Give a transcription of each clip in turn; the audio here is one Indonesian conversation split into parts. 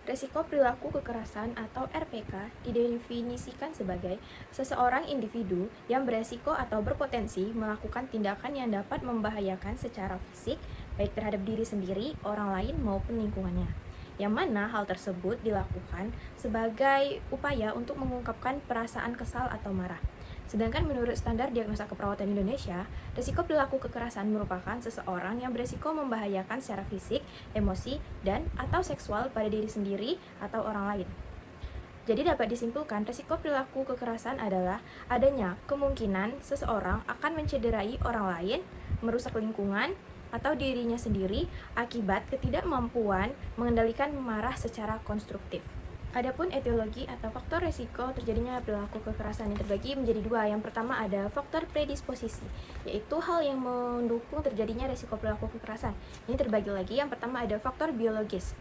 Risiko perilaku kekerasan atau RPK didefinisikan sebagai seseorang individu yang beresiko atau berpotensi melakukan tindakan yang dapat membahayakan secara fisik, baik terhadap diri sendiri, orang lain, maupun lingkungannya. Yang mana hal tersebut dilakukan sebagai upaya untuk mengungkapkan perasaan kesal atau marah. Sedangkan menurut standar diagnosa keperawatan Indonesia, risiko perilaku kekerasan merupakan seseorang yang berisiko membahayakan secara fisik, emosi, dan atau seksual pada diri sendiri atau orang lain. Jadi dapat disimpulkan risiko perilaku kekerasan adalah adanya kemungkinan seseorang akan mencederai orang lain, merusak lingkungan, atau dirinya sendiri akibat ketidakmampuan mengendalikan marah secara konstruktif. Adapun etiologi atau faktor resiko terjadinya perilaku kekerasan yang terbagi menjadi dua. Yang pertama ada faktor predisposisi, yaitu hal yang mendukung terjadinya resiko perilaku kekerasan. Ini terbagi lagi. Yang pertama ada faktor biologis.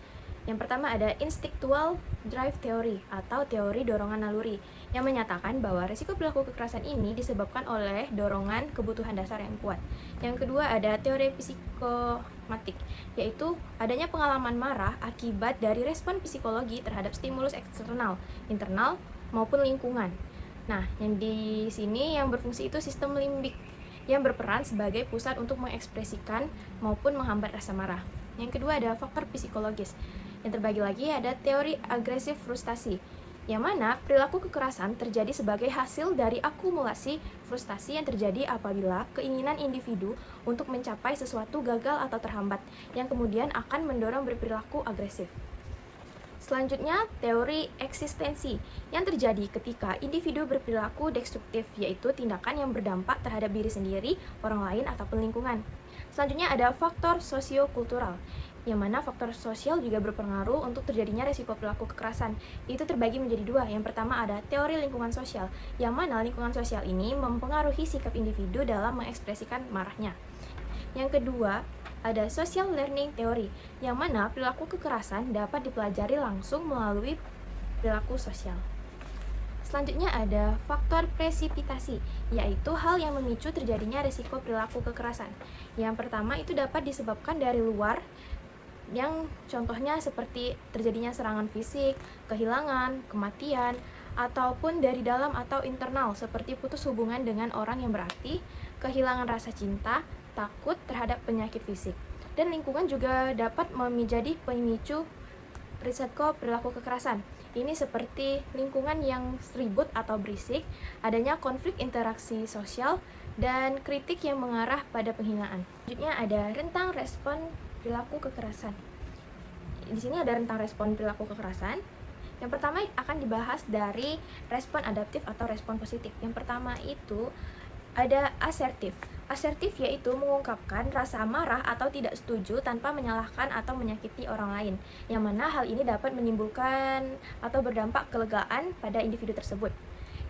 Yang pertama ada instinctual drive theory atau teori dorongan naluri yang menyatakan bahwa risiko perilaku kekerasan ini disebabkan oleh dorongan kebutuhan dasar yang kuat. Yang kedua ada teori psikomatik, yaitu adanya pengalaman marah akibat dari respon psikologi terhadap stimulus eksternal, internal maupun lingkungan. Nah, yang di sini yang berfungsi itu sistem limbik yang berperan sebagai pusat untuk mengekspresikan maupun menghambat rasa marah. Yang kedua ada faktor psikologis. Yang terbagi lagi ada teori agresif frustasi, yang mana perilaku kekerasan terjadi sebagai hasil dari akumulasi frustasi yang terjadi apabila keinginan individu untuk mencapai sesuatu gagal atau terhambat, yang kemudian akan mendorong berperilaku agresif. Selanjutnya, teori eksistensi yang terjadi ketika individu berperilaku destruktif, yaitu tindakan yang berdampak terhadap diri sendiri, orang lain, ataupun lingkungan. Selanjutnya ada faktor sosiokultural, yang mana faktor sosial juga berpengaruh untuk terjadinya risiko perilaku kekerasan. Itu terbagi menjadi dua. Yang pertama ada teori lingkungan sosial, yang mana lingkungan sosial ini mempengaruhi sikap individu dalam mengekspresikan marahnya. Yang kedua ada social learning theory, yang mana perilaku kekerasan dapat dipelajari langsung melalui perilaku sosial. Selanjutnya ada faktor presipitasi, yaitu hal yang memicu terjadinya risiko perilaku kekerasan. Yang pertama itu dapat disebabkan dari luar, yang contohnya seperti terjadinya serangan fisik, kehilangan, kematian, ataupun dari dalam atau internal seperti putus hubungan dengan orang yang berarti, kehilangan rasa cinta, takut terhadap penyakit fisik. Dan lingkungan juga dapat menjadi pemicu risiko perilaku kekerasan. Ini seperti lingkungan yang ribut atau berisik, adanya konflik interaksi sosial, dan kritik yang mengarah pada penghinaan. Selanjutnya ada rentang respon perilaku kekerasan. Di sini ada rentang respon perilaku kekerasan. Yang pertama akan dibahas dari respon adaptif atau respon positif. Yang pertama itu ada asertif. Asertif yaitu mengungkapkan rasa marah atau tidak setuju tanpa menyalahkan atau menyakiti orang lain, yang mana hal ini dapat menimbulkan atau berdampak kelegaan pada individu tersebut.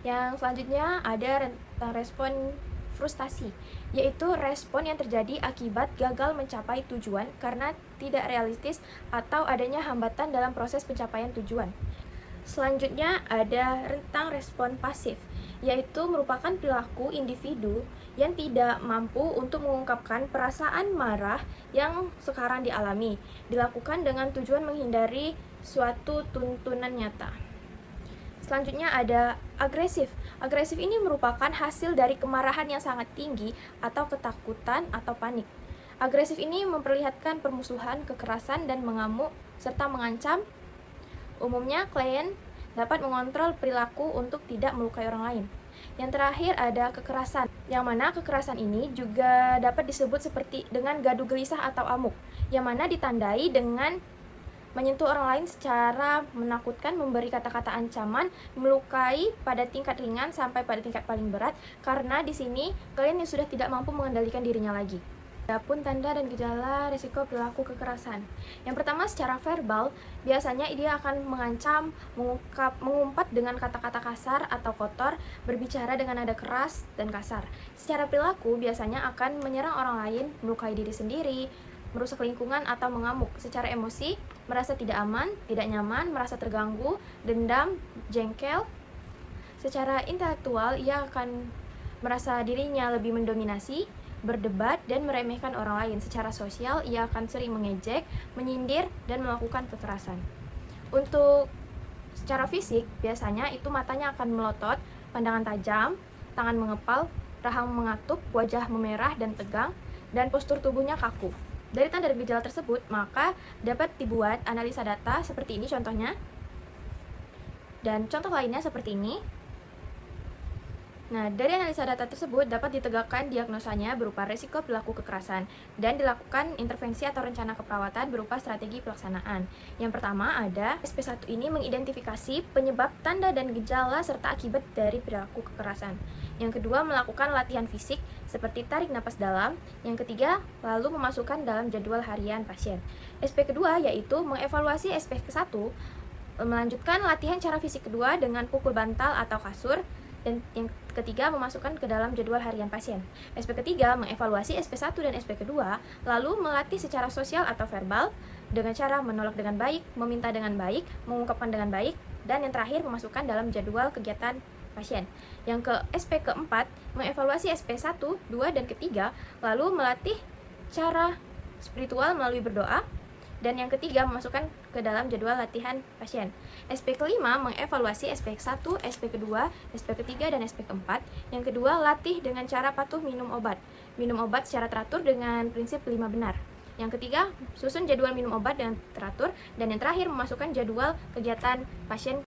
Yang selanjutnya ada rentang respon frustasi, yaitu respon yang terjadi akibat gagal mencapai tujuan karena tidak realistis atau adanya hambatan dalam proses pencapaian tujuan. Selanjutnya ada rentang respon pasif, yaitu merupakan perilaku individu yang tidak mampu untuk mengungkapkan perasaan marah yang sekarang dialami, dilakukan dengan tujuan menghindari suatu tuntunan nyata. Selanjutnya ada agresif. Agresif ini merupakan hasil dari kemarahan yang sangat tinggi atau ketakutan atau panik. Agresif ini memperlihatkan permusuhan, kekerasan, dan mengamuk serta mengancam. Umumnya klien dapat mengontrol perilaku untuk tidak melukai orang lain. Yang terakhir ada kekerasan, yang mana kekerasan ini juga dapat disebut seperti dengan gaduh gelisah atau amuk, yang mana ditandai dengan menyentuh orang lain secara menakutkan, memberi kata-kata ancaman, melukai pada tingkat ringan sampai pada tingkat paling berat, karena di sini klien yang sudah tidak mampu mengendalikan dirinya lagi. Adapun tanda dan gejala risiko perilaku kekerasan. Yang pertama secara verbal, biasanya dia akan mengancam, mengumpat dengan kata-kata kasar atau kotor, berbicara dengan nada keras dan kasar. Secara perilaku biasanya akan menyerang orang lain, melukai diri sendiri, merusak lingkungan atau mengamuk. Secara emosi, merasa tidak aman, tidak nyaman, merasa terganggu, dendam, jengkel. Secara intelektual, ia akan merasa dirinya lebih mendominasi, berdebat, dan meremehkan orang lain. Secara sosial, ia akan sering mengejek, menyindir, dan melakukan kekerasan. Untuk secara fisik, biasanya itu matanya akan melotot, pandangan tajam, tangan mengepal, rahang mengatup, wajah memerah dan tegang, dan postur tubuhnya kaku. Dari tanda dan gejala tersebut, maka dapat dibuat analisa data seperti ini contohnya. Dan contoh lainnya seperti ini. Nah, dari analisa data tersebut dapat ditegakkan diagnosanya berupa risiko perilaku kekerasan dan dilakukan intervensi atau rencana keperawatan berupa strategi pelaksanaan. Yang pertama ada SP1 ini mengidentifikasi penyebab, tanda, dan gejala serta akibat dari perilaku kekerasan. Yang kedua, melakukan latihan fisik seperti tarik napas dalam. Yang ketiga, lalu memasukkan dalam jadwal harian pasien. SP kedua yaitu mengevaluasi SP ke-1, melanjutkan latihan cara fisik kedua dengan pukul bantal atau kasur. Dan yang ketiga, memasukkan ke dalam jadwal harian pasien. SP ketiga, mengevaluasi SP1 dan SP kedua, lalu melatih secara sosial atau verbal dengan cara menolak dengan baik, meminta dengan baik, mengungkapkan dengan baik, dan yang terakhir, memasukkan dalam jadwal kegiatan pasien. Yang ke SP keempat, mengevaluasi SP1, 2, dan ketiga, lalu melatih cara spiritual melalui berdoa. Dan yang ketiga, memasukkan ke dalam jadwal latihan pasien. SP kelima, mengevaluasi SP ke-1, SP kedua, SP ketiga, dan SP keempat. Yang kedua, latih dengan cara patuh minum obat. Minum obat secara teratur dengan prinsip 5 benar. Yang ketiga, susun jadwal minum obat dengan teratur. Dan yang terakhir, memasukkan jadwal kegiatan pasien